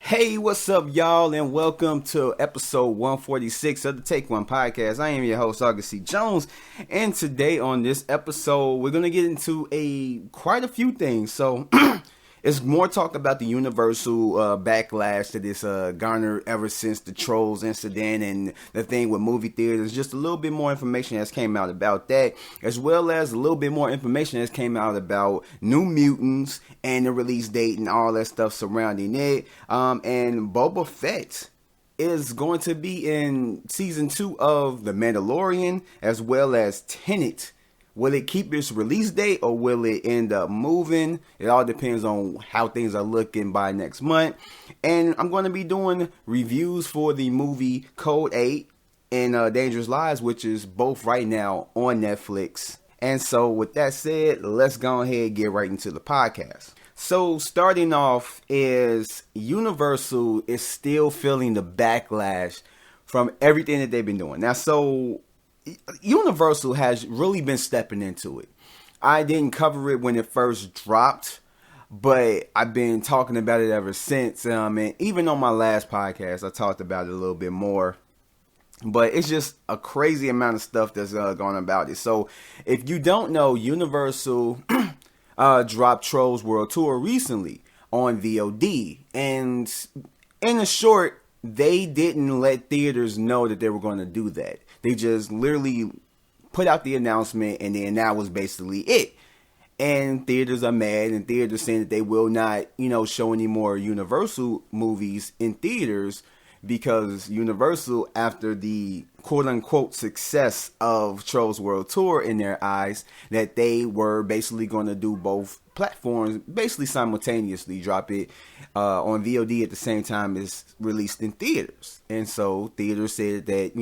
Hey, what's up, y'all, and welcome to episode 146 of the Take One podcast. I am your host, August C. Jones, and today on this episode, we're going to get into quite a few things. So, it's more talk about the universal backlash that is garnered ever since the Trolls incident and the thing with movie theaters. Just a little bit more information has came out about that, as well as a little bit more information has came out about New Mutants and the release date and all that stuff surrounding it. And Boba Fett is going to be in season 2 of The Mandalorian, as well as Tenet. Will it keep its release date or will it end up moving? It all depends on how things are looking by next month. And I'm going to be doing reviews for the movie Code 8 and Dangerous Lies, which is both right now on Netflix. And so with that said, let's go ahead and get right into the podcast. So starting off is Universal is still feeling the backlash from everything that they've been doing. Now, so Universal has really been stepping into it. I didn't cover it when it first dropped, but I've been talking about it ever since. And even on my last podcast, I talked about it a little bit more. But it's just a crazy amount of stuff that's going about it. So if you don't know, Universal dropped Trolls World Tour recently on VOD. And in a short, they didn't let theaters know that they were going to do that. They just literally put out the announcement, and then that was basically it. And theaters are mad, and theaters saying that they will not, show any more Universal movies in theaters because Universal, after the quote-unquote success of Trolls World Tour in their eyes, that they were basically going to do both platforms, basically simultaneously drop it on VOD at the same time as released in theaters. And so theaters said that,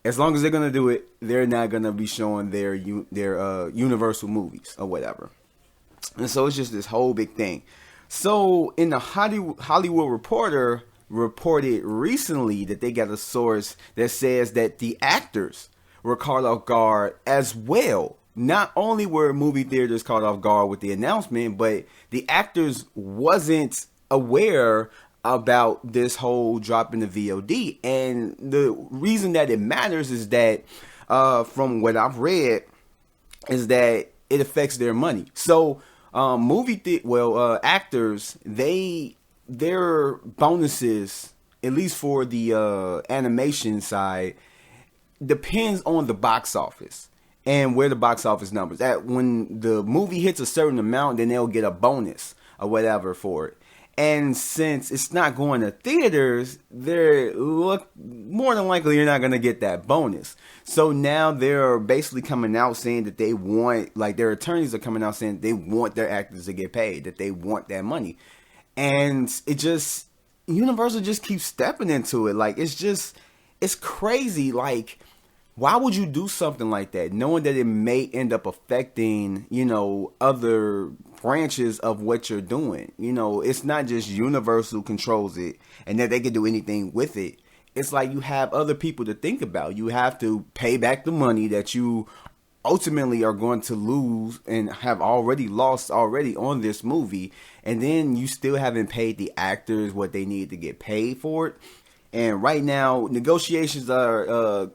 as long as they're going to do it, they're not going to be showing their Universal movies or whatever. And so it's just this whole big thing. So in the Hollywood Reporter reported recently that they got a source that says that the actors were caught off guard as well. Not only were movie theaters caught off guard with the announcement, but the actors wasn't aware about this whole drop in the VOD. And the reason that it matters is that from what I've read is that it affects their money. So actors, their bonuses, at least for the animation side, depends on the box office and where the box office numbers. That when the movie hits a certain amount, then they'll get a bonus or whatever for it. And since it's not going to theaters, more than likely you're not going to get that bonus. So now they're basically coming out saying that they want, their attorneys are coming out saying they want their actors to get paid, that they want that money. And Universal just keeps stepping into it. It's crazy. Why would you do something like that, knowing that it may end up affecting, other branches of what you're doing? It's not just Universal controls it and that they can do anything with it. It's like you have other people to think about. You have to pay back the money that you ultimately are going to lose and have already lost on this movie. And then you still haven't paid the actors what they need to get paid for it. And right now, negotiations are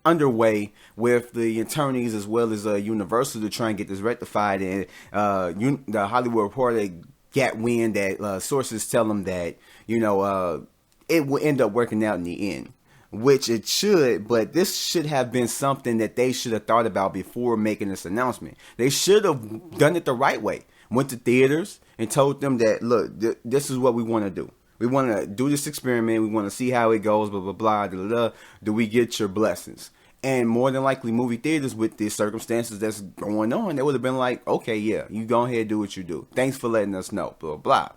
underway with the attorneys as well as Universal to try and get this rectified. And the Hollywood Reporter got wind that sources tell them that it will end up working out in the end, which it should. But this should have been something that they should have thought about before making this announcement. They should have done it the right way. Went to theaters and told them that, look, this is what we want to do. We want to do this experiment. We want to see how it goes, blah, blah, blah, blah, blah. Do we get your blessings? And more than likely, movie theaters, with the circumstances that's going on, they would have been like, okay, yeah, you go ahead and do what you do. Thanks for letting us know, blah, blah.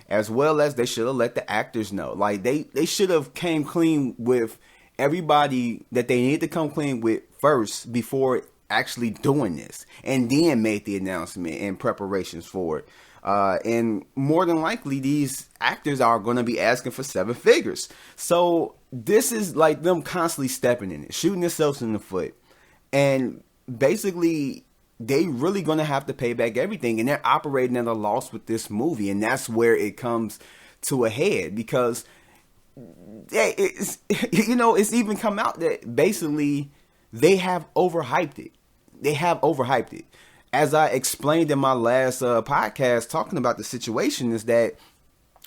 As well as they should have let the actors know. They should have came clean with everybody that they need to come clean with first before actually doing this. And then made the announcement and preparations for it. And more than likely, these actors are going to be asking for 7 figures. So this is like them constantly stepping in it, shooting themselves in the foot. And basically, they really going to have to pay back everything. And they're operating at a loss with this movie. And that's where it comes to a head because it's it's even come out that basically they have overhyped it. They have overhyped it. As I explained in my last podcast talking about the situation, is that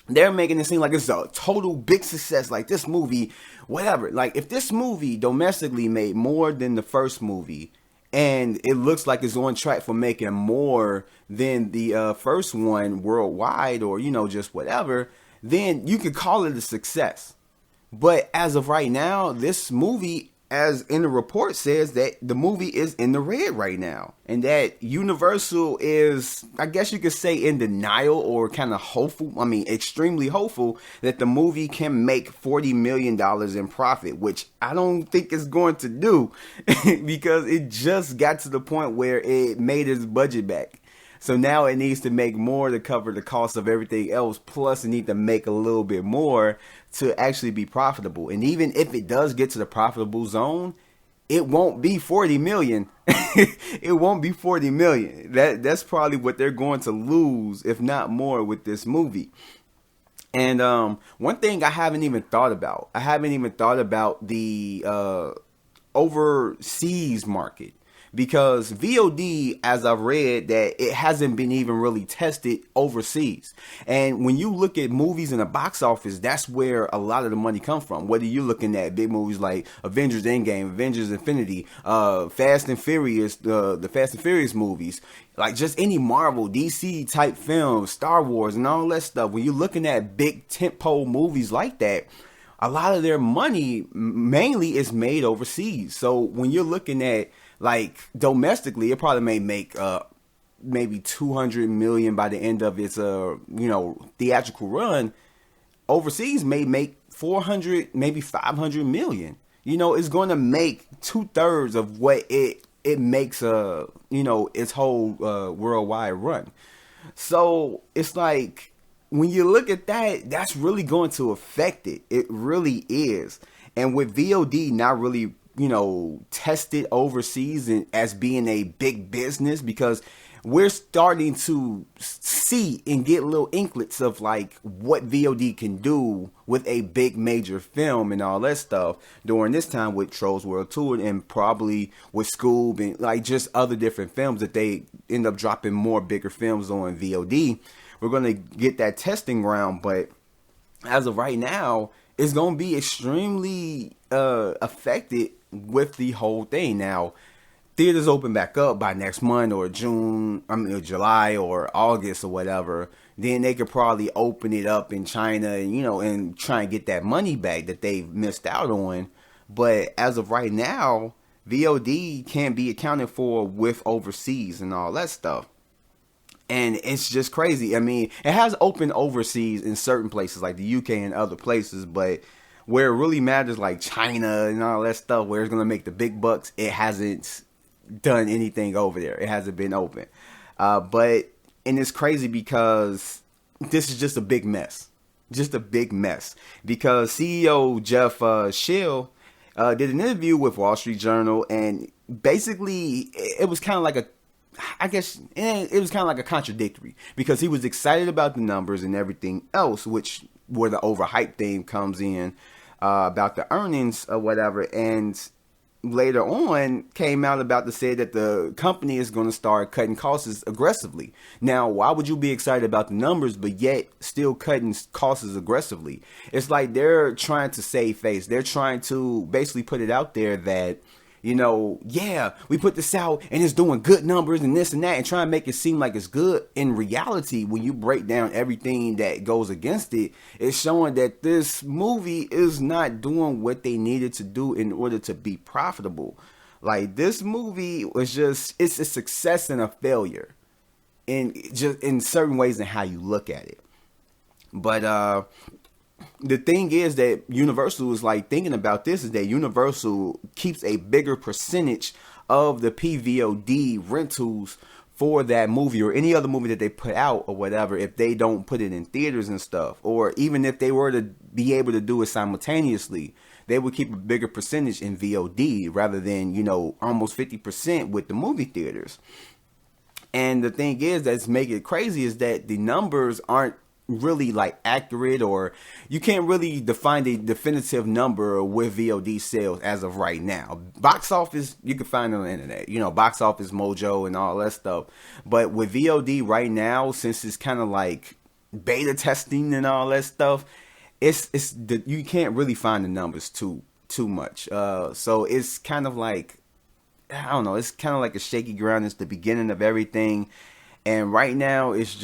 they're making it seem like it's a total big success. Like this movie, whatever. Like if this movie domestically made more than the first movie, and it looks like it's on track for making more than the first one worldwide, or just whatever, then you could call it a success. But as of right now, this movie, as in the report, says that the movie is in the red right now, and that Universal is, I guess you could say, in denial or kind of hopeful. I mean, extremely hopeful that the movie can make $40 million in profit, which I don't think it's going to do because it just got to the point where it made its budget back. So now it needs to make more to cover the cost of everything else. Plus, it needs to make a little bit more to actually be profitable. And even if it does get to the profitable zone, it won't be 40 million. It won't be 40 million. That's probably what they're going to lose, if not more, with this movie. And one thing I haven't even thought about the overseas market. Because VOD, as I've read, that it hasn't been even really tested overseas. And when you look at movies in the box office, that's where a lot of the money comes from. Whether you're looking at big movies like Avengers Endgame, Avengers Infinity, Fast and Furious, the Fast and Furious movies, like just any Marvel, DC type films, Star Wars and all that stuff. When you're looking at big tentpole movies like that, a lot of their money mainly is made overseas. So when you're looking at like domestically, it probably may make maybe 200 million by the end of its theatrical run. Overseas may make 400, maybe 500 million. It's going to make 2/3 of what it makes its whole worldwide run. So it's like when you look at that, that's really going to affect it. It really is. And with VOD not really tested overseas and as being a big business, because we're starting to see and get little inklets of like what VOD can do with a big major film and all that stuff during this time with Trolls World Tour and probably with Scoob and like just other different films that they end up dropping more bigger films on VOD. We're going to get that testing ground, but as of right now, it's going to be extremely affected with the whole thing. Now, theaters open back up by next month or July or August or whatever. Then they could probably open it up in China and, and try and get that money back that they've missed out on. But as of right now, VOD can't be accounted for with overseas and all that stuff. And it's just crazy. I mean, it has opened overseas in certain places like the UK and other places, but where it really matters, like China and all that stuff, where it's going to make the big bucks, it hasn't done anything over there. It hasn't been open. And it's crazy because this is just a big mess. Just a big mess. Because CEO Jeff Schill did an interview with Wall Street Journal, and basically it was kind of like it was kind of like a contradictory, because he was excited about the numbers and everything else, which where the overhyped thing comes in about the earnings or whatever, and later on came out about to say that the company is going to start cutting costs aggressively. Now, why would you be excited about the numbers but yet still cutting costs aggressively? It's like they're trying to save face. They're trying to basically put it out there that, yeah, we put this out and it's doing good numbers and this and that, and try and make it seem like it's good. In reality, when you break down everything that goes against it, it's showing that this movie is not doing what they needed to do in order to be profitable. Like, this movie was it's a success and a failure in certain ways in how you look at it. But the thing is that Universal is like thinking about this is that Universal keeps a bigger percentage of the PVOD rentals for that movie or any other movie that they put out or whatever, if they don't put it in theaters and stuff, or even if they were to be able to do it simultaneously, they would keep a bigger percentage in VOD rather than, almost 50% with the movie theaters. And the thing is that's making it crazy is that the numbers aren't really like accurate, or you can't really define a definitive number with VOD sales as of right now. Box office, you can find it on the internet, Box Office Mojo and all that stuff. But with VOD right now, since it's kind of like beta testing and all that stuff, you can't really find the numbers too much. So it's kind of like, I don't know, it's kind of like a shaky ground. It's the beginning of everything. And right now, it's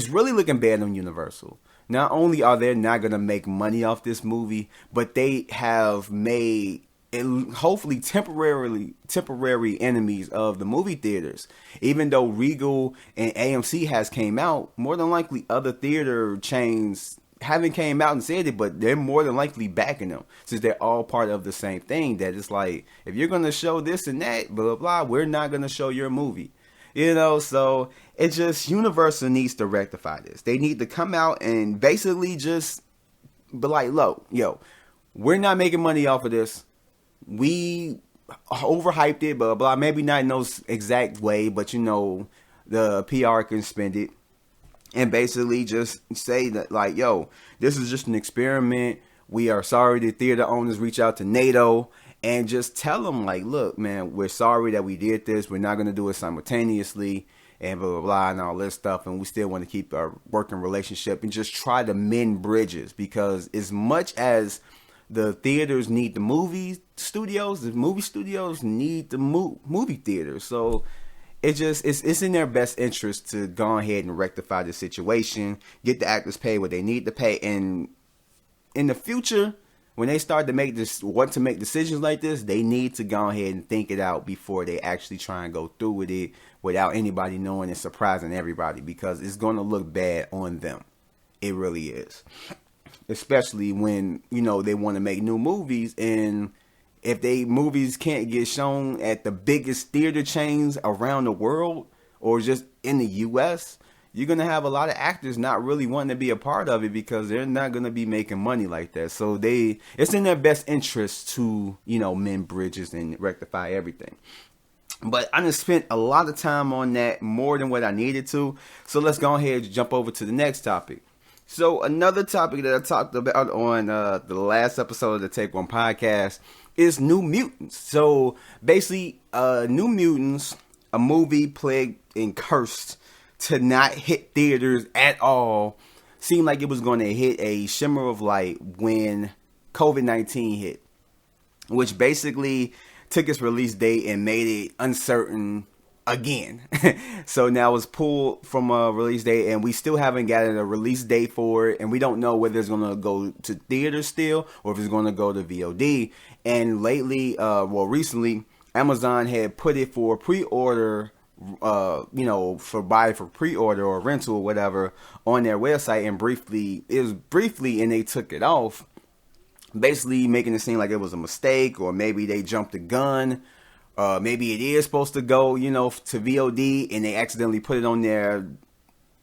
really looking bad on Universal. Not only are they not going to make money off this movie, but they have made, hopefully temporary enemies of the movie theaters. Even though Regal and AMC has came out, more than likely other theater chains haven't came out and said it, but they're more than likely backing them, since they're all part of the same thing. That it's like, if you're going to show this and that, blah, blah, blah, we're not going to show your movie. So it's just, Universal needs to rectify this. They need to come out and basically just be like, we're not making money off of this. We overhyped it, blah, blah. Maybe not in those exact way, but the PR can spend it. And basically just say that, like, this is just an experiment. We are sorry the theater owners reach out to NATO and just tell them, like, look, man, we're sorry that we did this. We're not going to do it simultaneously and blah, blah, blah, and all this stuff. And we still want to keep our working relationship and just try to mend bridges, because as much as the theaters need the movie studios need the movie theaters. So it's in their best interest to go ahead and rectify the situation, get the actors paid what they need to pay. And in the future, when they start to want to make decisions like this, they need to go ahead and think it out before they actually try and go through with it without anybody knowing and surprising everybody, because it's going to look bad on them. It really is. Especially when, they want to make new movies, and if movies can't get shown at the biggest theater chains around the world or just in the US, you're going to have a lot of actors not really wanting to be a part of it, because they're not going to be making money like that. So it's in their best interest to, mend bridges and rectify everything. But I just spent a lot of time on that, more than what I needed to. So let's go ahead and jump over to the next topic. So another topic that I talked about on the last episode of the Take One podcast is New Mutants. So basically, New Mutants, a movie plagued and cursed to not hit theaters at all, seemed like it was going to hit a shimmer of light when COVID-19 hit, which basically took its release date and made it uncertain again. So now it's pulled from a release date, and we still haven't gotten a release date for it, and we don't know whether it's going to go to theaters still or if it's going to go to VOD. And recently, Amazon had put it for pre-order, for pre-order or rental or whatever on their website, and and they took it off, basically making it seem like it was a mistake, or maybe they jumped the gun. Maybe it is supposed to go, to VOD, and they accidentally put it on there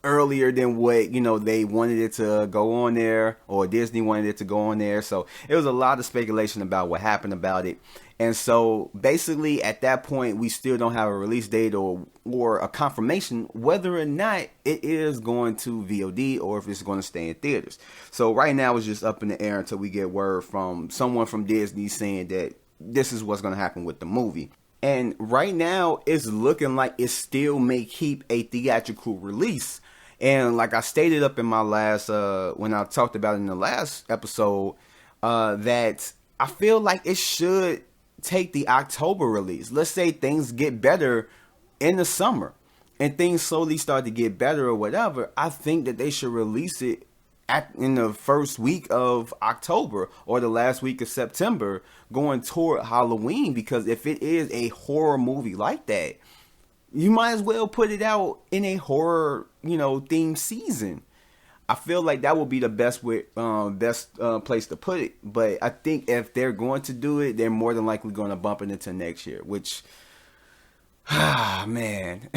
earlier than what, they wanted it to go on there, or Disney wanted it to go on there. So it was a lot of speculation about what happened about it. And so basically at that point, we still don't have a release date or a confirmation whether or not it is going to VOD or if it's going to stay in theaters. So right now it's just up in the air until we get word from someone from Disney saying that this is what's going to happen with the movie. And right now it's looking like it still may keep a theatrical release. And like I stated up in my last, when I talked about it in the last episode, that I feel like it should take the October release. Let's say things get better in the summer and things slowly start to get better or whatever. I think that they should release it in the first week of October or the last week of September, going toward Halloween. Because if it is a horror movie like that, you might as well put it out in a horror, themed season. I feel like that would be the best place to put it. But I think if they're going to do it, they're more than likely going to bump it into next year, which, man,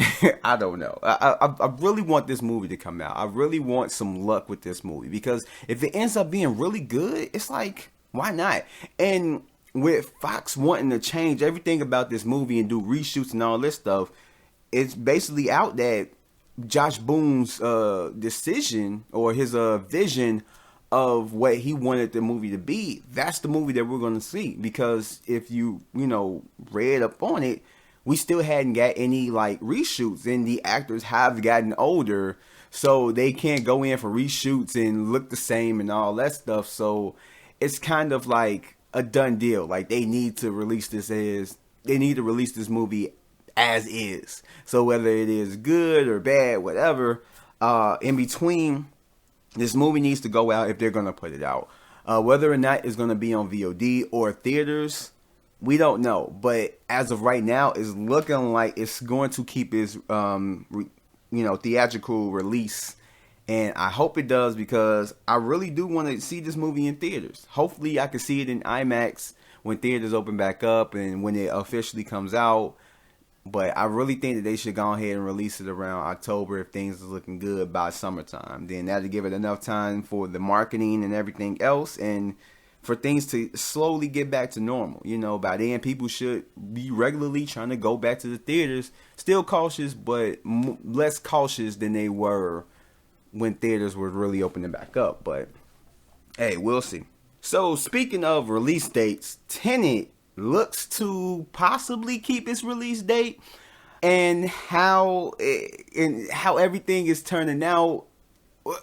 I don't know. I really want this movie to come out. I really want some luck with this movie, because if it ends up being really good, it's like, why not? And with Fox wanting to change everything about this movie and do reshoots and all this stuff, it's basically out that Josh Boone's decision or his vision of what he wanted the movie to be, that's the movie that we're going to see. Because if you read up on it, we still hadn't got any like reshoots, and the actors have gotten older, so they can't go in for reshoots and look the same and all that stuff. So it's kind of like a done deal. Like they need to release this movie as is. So whether it is good or bad, whatever, in between, this movie needs to go out if they're going to put it out. Whether or not it's going to be on VOD or theaters, we don't know. But as of right now, it's looking like it's going to keep its theatrical release. And I hope it does, because I really do want to see this movie in theaters. Hopefully I can see it in IMAX when theaters open back up and when it officially comes out. But I really think that they should go ahead and release it around October if things are looking good by summertime. Then that'll give it enough time for the marketing and everything else, and for things to slowly get back to normal. By then people should be regularly trying to go back to the theaters. Still cautious, but less cautious than they were when theaters were really opening back up. But hey, we'll see. So speaking of release dates, Tenet looks to possibly keep its release date, and how everything is turning out,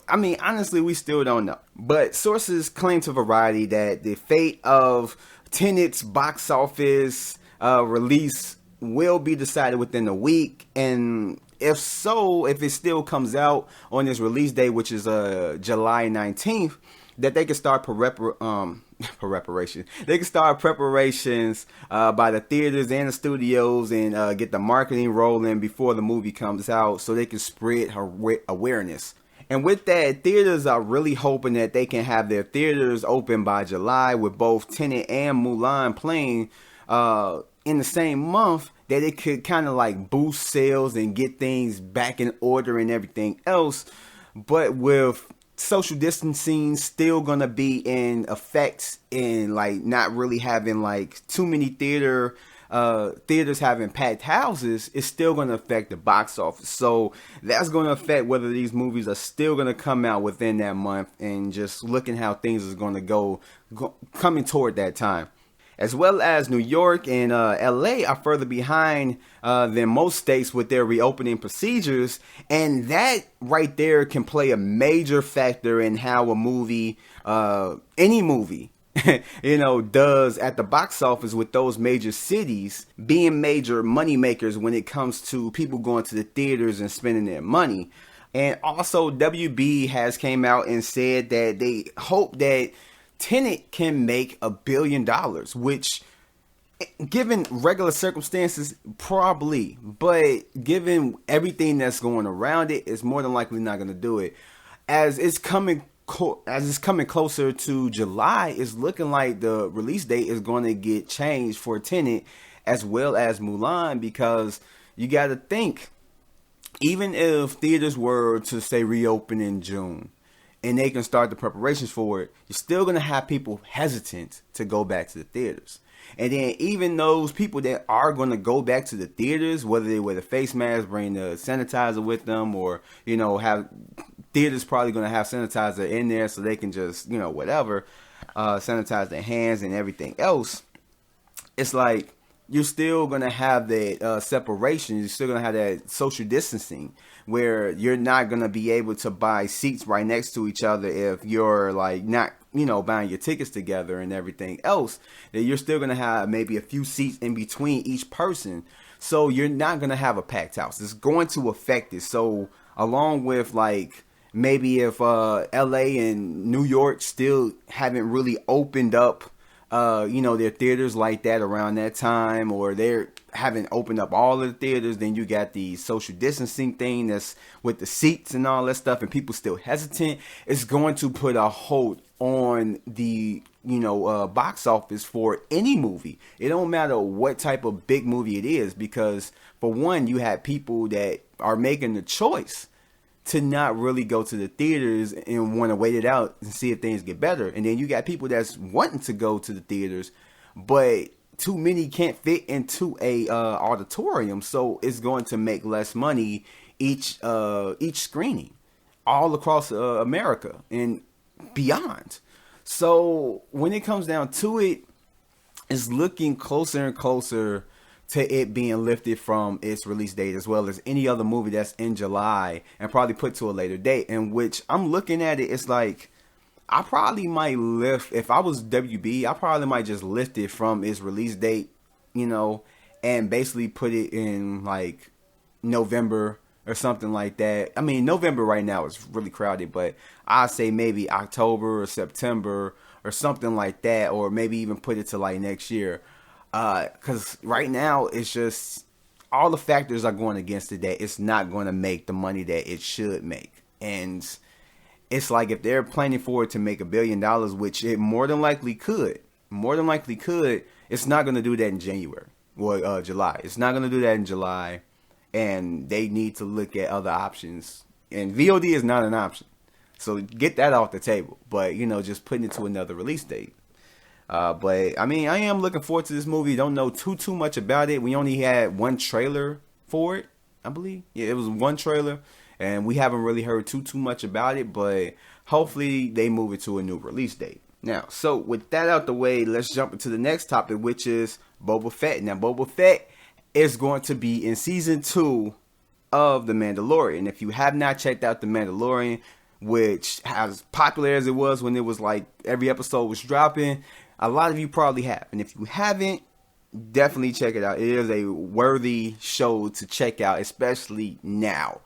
I mean, honestly, we still don't know. But sources claim to Variety that the fate of Tenet's box office release will be decided within a week, and if it still comes out on this release date, which is July 19th, that they can start preparation. They can start preparations by the theaters and the studios, and get the marketing rolling before the movie comes out, so they can spread awareness. And with that, theaters are really hoping that they can have their theaters open by July, with both Tenet and Mulan playing in the same month, that it could kind of like boost sales and get things back in order and everything else. But with social distancing still gonna be in effect, and like not really having like too many theaters having packed houses, it's still gonna affect the box office. So that's gonna affect whether these movies are still gonna come out within that month, and just looking how things is gonna go coming toward that time. As well as New York and LA are further behind than most states with their reopening procedures. And that right there can play a major factor in how a movie, any movie, does at the box office, with those major cities being major money makers when it comes to people going to the theaters and spending their money. And also WB has came out and said that they hope that Tenet can make $1 billion, which, given regular circumstances, probably, but given everything that's going around it, it's more than likely not going to do it. As it's coming closer to July, it's looking like the release date is going to get changed for Tenet as well as Mulan, because you got to think, even if theaters were to say reopen in June, and they can start the preparations for it, you're still going to have people hesitant to go back to the theaters. And then even those people that are going to go back to the theaters, whether they wear the face mask, bring the sanitizer with them, or, have theaters probably going to have sanitizer in there so they can just, sanitize their hands and everything else. It's like, you're still going to have that separation. You're still going to have that social distancing, where you're not going to be able to buy seats right next to each other if you're like not, buying your tickets together and everything else. That you're still going to have maybe a few seats in between each person. So you're not going to have a packed house. It's going to affect it. So along with like maybe if LA and New York still haven't really opened up their theaters like that around that time, or they haven't opened up all of the theaters, then you got the social distancing thing that's with the seats and all that stuff, and people still hesitant. It's going to put a hold on the box office for any movie. It don't matter what type of big movie it is, because for one, you have people that are making the choice to not really go to the theaters and want to wait it out and see if things get better. And then you got people that's wanting to go to the theaters, but too many can't fit into a auditorium, so it's going to make less money each screening all across America and beyond. So when it comes down to it, it's looking closer and closer to it being lifted from its release date, as well as any other movie that's in July and probably put to a later date. In which I'm looking at it, it's like I probably might lift, if I was WB, I probably might just lift it from its release date, and basically put it in like November or something like that. I mean, November right now is really crowded, but I'd say maybe October or September or something like that, or maybe even put it to like next year. Because right now it's just all the factors are going against it that it's not going to make the money that it should make. And it's like if they're planning for it to make $1 billion, which it more than likely could, it's not going to do that in January or July. It's not going to do that in July. And they need to look at other options. And VOD is not an option. So get that off the table. But, just putting it to another release date. But, I mean, I am looking forward to this movie. Don't know too much about it. We only had one trailer for it, I believe. Yeah, it was one trailer. And we haven't really heard too much about it. But hopefully they move it to a new release date. Now, so with that out the way, let's jump into the next topic, which is Boba Fett. Now, Boba Fett is going to be in season 2 of The Mandalorian. If you have not checked out The Mandalorian, which as popular as it was when it was like every episode was dropping, a lot of you probably have. And if you haven't, definitely check it out. It is a worthy show to check out, especially now.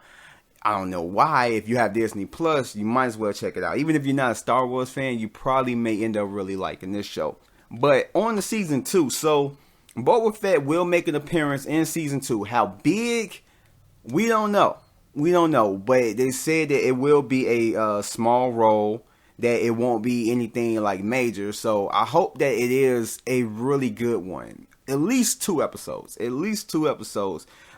I don't know why. If you have Disney Plus, you might as well check it out. Even if you're not a Star Wars fan, you probably may end up really liking this show. But on to season 2. So Boba Fett will make an appearance in season 2. How big? We don't know. But they said that it will be a small role, that it won't be anything like major. So I hope that it is a really good one. At least 2 episodes.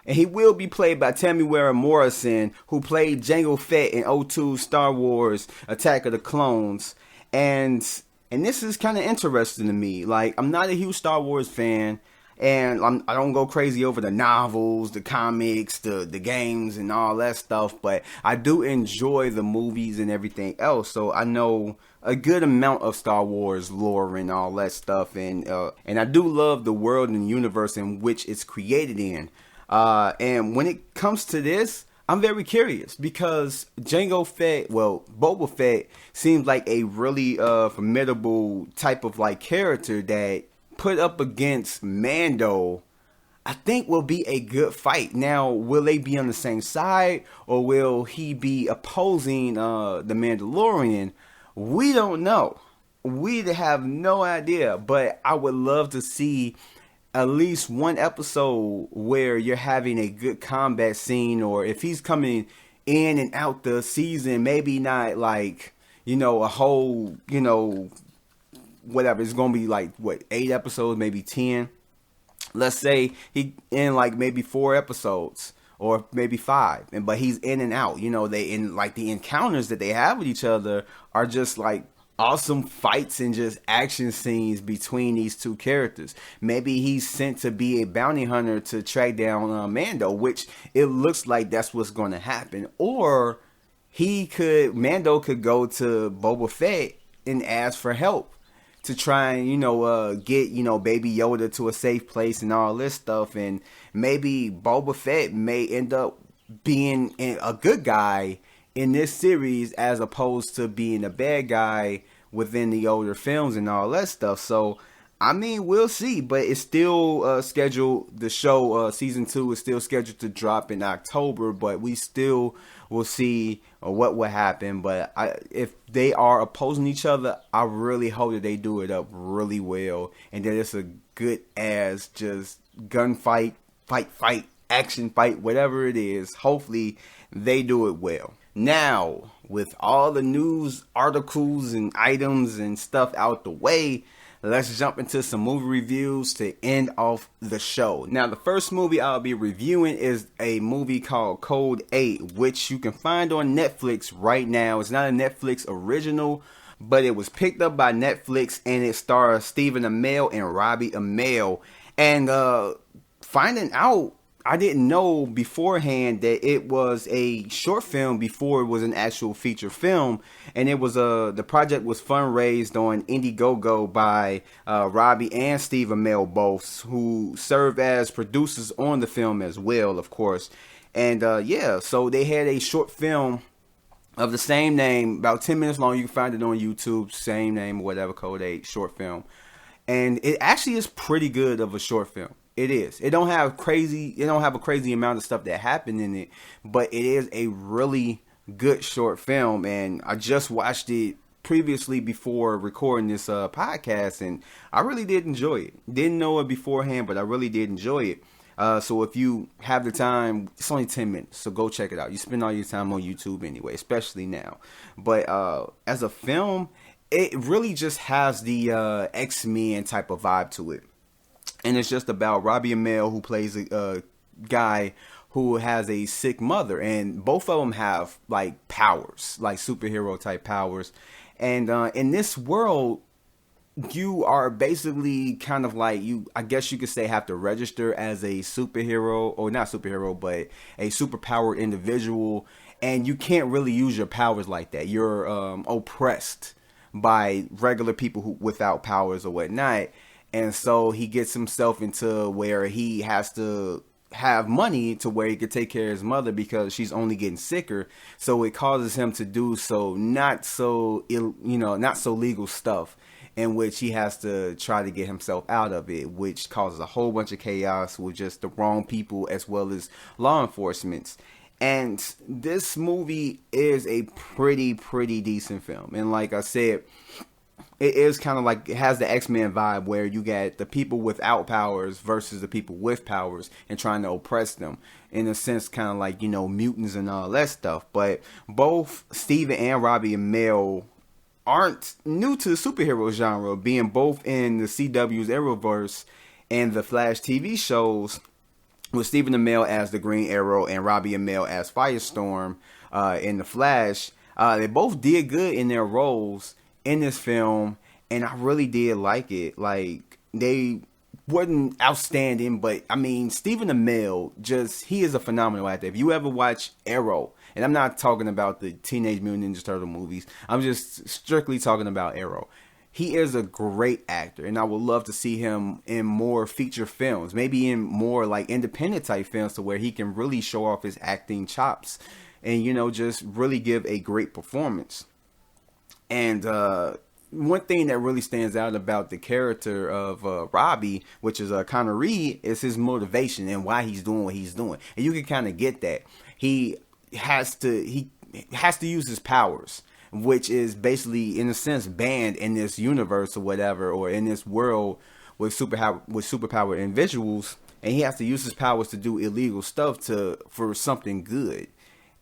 And he will be played by Tamuera Morrison, who played Jango Fett in O2 Star Wars Attack of the Clones. And this is kind of interesting to me. Like, I'm not a huge Star Wars fan, and I don't go crazy over the novels, the comics, the games, and all that stuff. But I do enjoy the movies and everything else. So I know a good amount of Star Wars lore and all that stuff. And I do love the world and universe in which it's created in. And when it comes to this, I'm very curious because Boba Fett seems like a really formidable type of like character that put up against Mando, I think will be a good fight. Now, will they be on the same side or will he be opposing the Mandalorian? We don't know. We have no idea, but I would love to see at least one episode where you're having a good combat scene, or if he's coming in and out the season, maybe not like, a whole, whatever. It's going to be like, 8 episodes, maybe 10. Let's say he in like maybe 4 episodes or maybe 5. But he's in and out, the encounters that they have with each other are just like awesome fights and just action scenes between these two characters. Maybe he's sent to be a bounty hunter to track down Mando, which it looks like that's what's going to happen. Or Mando could go to Boba Fett and ask for help to try and, get, Baby Yoda to a safe place and all this stuff. And maybe Boba Fett may end up being a good guy in this series as opposed to being a bad guy within the older films and all that stuff. So, I mean, we'll see, but it's still scheduled. The show season 2 is still scheduled to drop in October, but we still will see what will happen. But if they are opposing each other, I really hope that they do it up really well and that it's a good ass just gunfight, fight, action fight, whatever it is. Hopefully they do it well. Now, with all the news articles and items and stuff out the way, let's jump into some movie reviews to end off the show. Now, the first movie I'll be reviewing is a movie called Code 8, which you can find on Netflix right now. It's not a Netflix original, but it was picked up by Netflix, and it stars Stephen Amell and Robbie Amell. And finding out I didn't know beforehand that it was a short film before it was an actual feature film, and it was the project was fundraised on Indiegogo by Robbie and Steve Amell both, who served as producers on the film as well, of course. And yeah, so they had a short film of the same name, about 10 minutes long. You can find it on YouTube, same name, whatever, Code 8, short film. And it actually is pretty good of a short film. It is. It don't have a crazy amount of stuff that happened in it, but it is a really good short film. And I just watched it previously before recording this podcast, and I really did enjoy it. Didn't know it beforehand, but I really did enjoy it. So if you have the time, it's only 10 minutes, so go check it out. You spend all your time on YouTube anyway, especially now. But as a film, it really just has the X-Men type of vibe to it. And it's just about Robbie Amell, who plays a guy who has a sick mother. And both of them have, like, powers, like superhero type powers. And in this world, you are basically kind of like, I guess you could say, have to register as a superhero, or not superhero, but a superpowered individual. And you can't really use your powers like that. You're oppressed by regular people who without powers or whatnot. And so he gets himself into where he has to have money to where he could take care of his mother because she's only getting sicker. So it causes him to do not so legal stuff, in which he has to try to get himself out of it, which causes a whole bunch of chaos with just the wrong people as well as law enforcement. And this movie is a pretty decent film. And like I said, it is kind of like, it has the X-Men vibe where you got the people without powers versus the people with powers and trying to oppress them. In a sense, kind of like, mutants and all that stuff. But both Steven and Robbie Amell aren't new to the superhero genre, being both in the CW's Arrowverse and the Flash TV shows, with Stephen Amell as the Green Arrow and Robbie Amell as Firestorm in the Flash. They both did good in their roles in this film, and I really did like it. Like, they wasn't outstanding, but I mean, Stephen Amell, he is a phenomenal actor. If you ever watch Arrow, and I'm not talking about the Teenage Mutant Ninja Turtle movies, I'm just strictly talking about Arrow. He is a great actor, and I would love to see him in more feature films, maybe in more like independent type films, to where he can really show off his acting chops and, just really give a great performance. And one thing that really stands out about the character of Robbie, which is Connor Reed, is his motivation and why he's doing what he's doing. And you can kind of get that. He has to use his powers, which is basically, in a sense, banned in this universe or whatever, or in this world with superpowered individuals. And he has to use his powers to do illegal stuff for something good.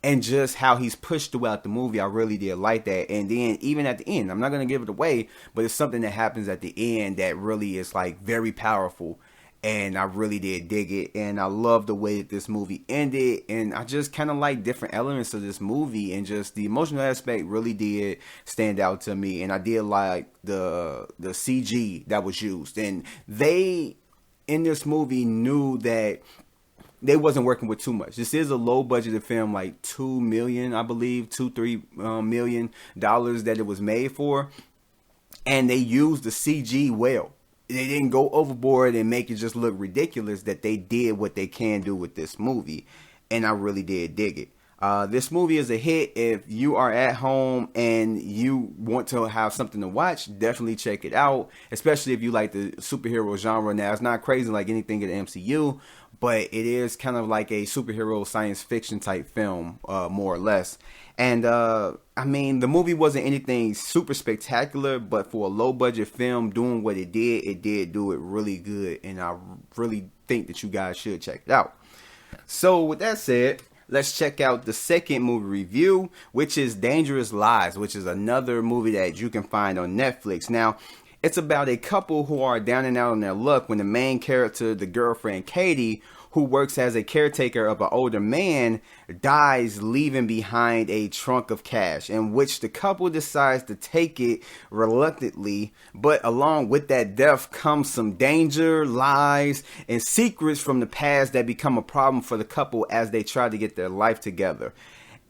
And just how he's pushed throughout the movie, I really did like that. And then even at the end, I'm not going to give it away, but it's something that happens at the end that really is like very powerful. And I really did dig it. And I love the way that this movie ended. And I just kind of like different elements of this movie. And just the emotional aspect really did stand out to me. And I did like the CG that was used. And they, in this movie, knew that they wasn't working with too much. This is a low budgeted film, like $2 million, I believe, $3 million that it was made for. And they used the CG well. They didn't go overboard and make it just look ridiculous. That they did what they can do with this movie. And I really did dig it. This movie is a hit. If you are at home and you want to have something to watch, definitely check it out. Especially if you like the superhero genre. Now, it's not crazy like anything in the MCU, but it is kind of like a superhero science fiction type film, more or less. And, I mean, the movie wasn't anything super spectacular, but for a low budget film doing what it did do it really good. And I really think that you guys should check it out. So with that said, let's check out the second movie review, which is Dangerous Lies, which is another movie that you can find on Netflix. Now, it's about a couple who are down and out on their luck when the main character, the girlfriend Katie, who works as a caretaker of an older man, dies leaving behind a trunk of cash, in which the couple decides to take it reluctantly, but along with that death comes some danger, lies, and secrets from the past that become a problem for the couple as they try to get their life together.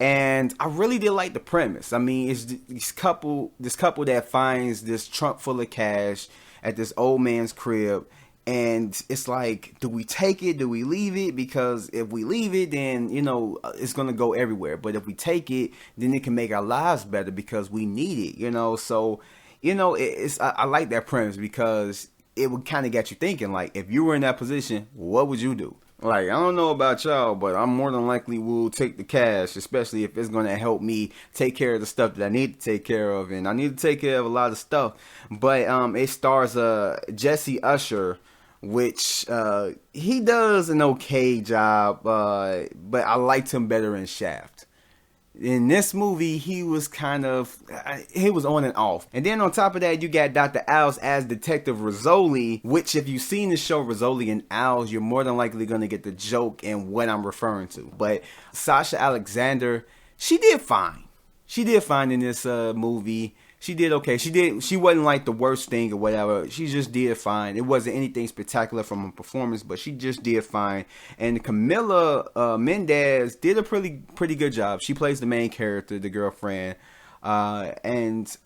And I really did like the premise. I mean, it's this couple that finds this trunk full of cash at this old man's crib. And it's like, do we take it? Do we leave it? Because if we leave it, then, you know, it's going to go everywhere. But if we take it, then it can make our lives better because we need it, you know. So, you know, I like that premise because it would kind of get you thinking, like, if you were in that position, what would you do? Like, I don't know about y'all, but I'm more than likely will take the cash, especially if it's going to help me take care of the stuff that I need to take care of. And I need to take care of a lot of stuff. But it stars Jesse Usher, which he does an okay job, but I liked him better in Shaft. In this movie, he was on and off. And then on top of that, you got Dr. Owls as Detective Rizzoli, which if you've seen the show Rizzoli and Owls, you're more than likely going to get the joke and what I'm referring to. But Sasha Alexander, she did fine. She did fine in this movie. She did okay. She wasn't like the worst thing or whatever. She just did fine. It wasn't anything spectacular from her performance, but she just did fine. And Camila Mendez did a pretty good job. She plays the main character, the girlfriend. It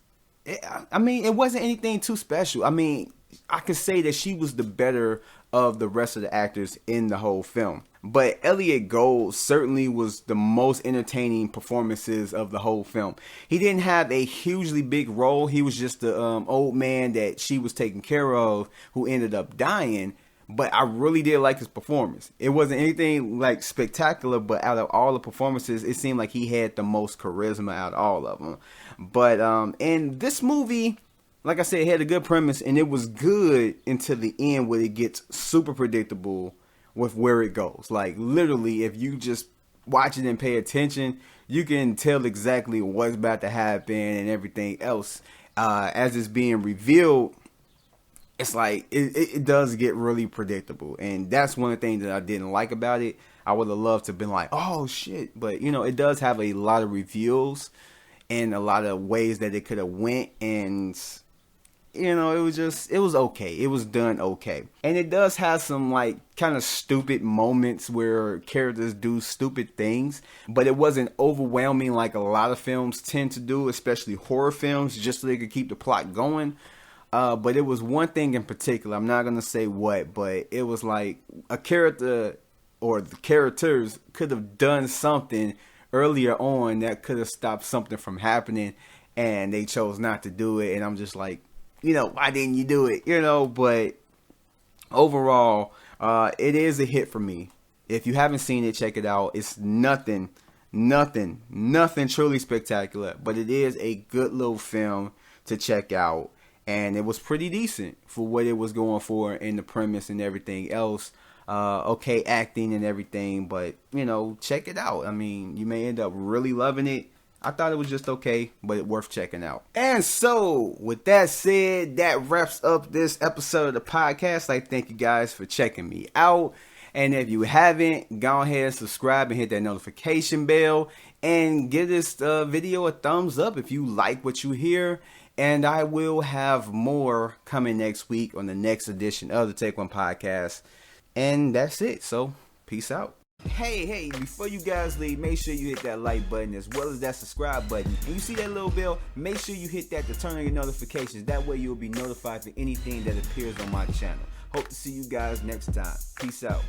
wasn't anything too special. I mean, I could say that she was the better of the rest of the actors in the whole film. But Elliot Gould certainly was the most entertaining performances of the whole film. He didn't have a hugely big role. He was just the old man that she was taking care of who ended up dying. But I really did like his performance. It wasn't anything like spectacular, but out of all the performances, it seemed like he had the most charisma out of all of them. But in this movie, like I said, it had a good premise, and it was good until the end where it gets super predictable with where it goes. Like, literally, if you just watch it and pay attention, you can tell exactly what's about to happen and everything else. As it's being revealed, it's like, it does get really predictable. And that's one of the things that I didn't like about it. I would have loved to have been like, oh, shit. But, you know, it does have a lot of reveals and a lot of ways that it could have went, and you know, it was okay. It was done okay. And it does have some like kind of stupid moments where characters do stupid things, but it wasn't overwhelming like a lot of films tend to do, especially horror films, just so they could keep the plot going. But it was one thing in particular, I'm not going to say what, but it was like a character or the characters could have done something earlier on that could have stopped something from happening, and they chose not to do it. And I'm just like, you know, why didn't you do it? You know, but overall, it is a hit for me. If you haven't seen it, check it out. It's nothing truly spectacular, but it is a good little film to check out. And it was pretty decent for what it was going for in the premise and everything else. Okay acting and everything, but, you know, check it out. I mean, you may end up really loving it. I thought it was just okay, but it's worth checking out. And so, with that said, that wraps up this episode of the podcast. I thank you guys for checking me out. And if you haven't, go ahead and subscribe and hit that notification bell. And give this video a thumbs up if you like what you hear. And I will have more coming next week on the next edition of the Take One Podcast. And that's it. So, peace out. Hey, before you guys leave, make sure you hit that like button as well as that subscribe button. And you see that little bell? Make sure you hit that to turn on your notifications. That way you'll be notified for anything that appears on my channel. Hope to see you guys next time. Peace out.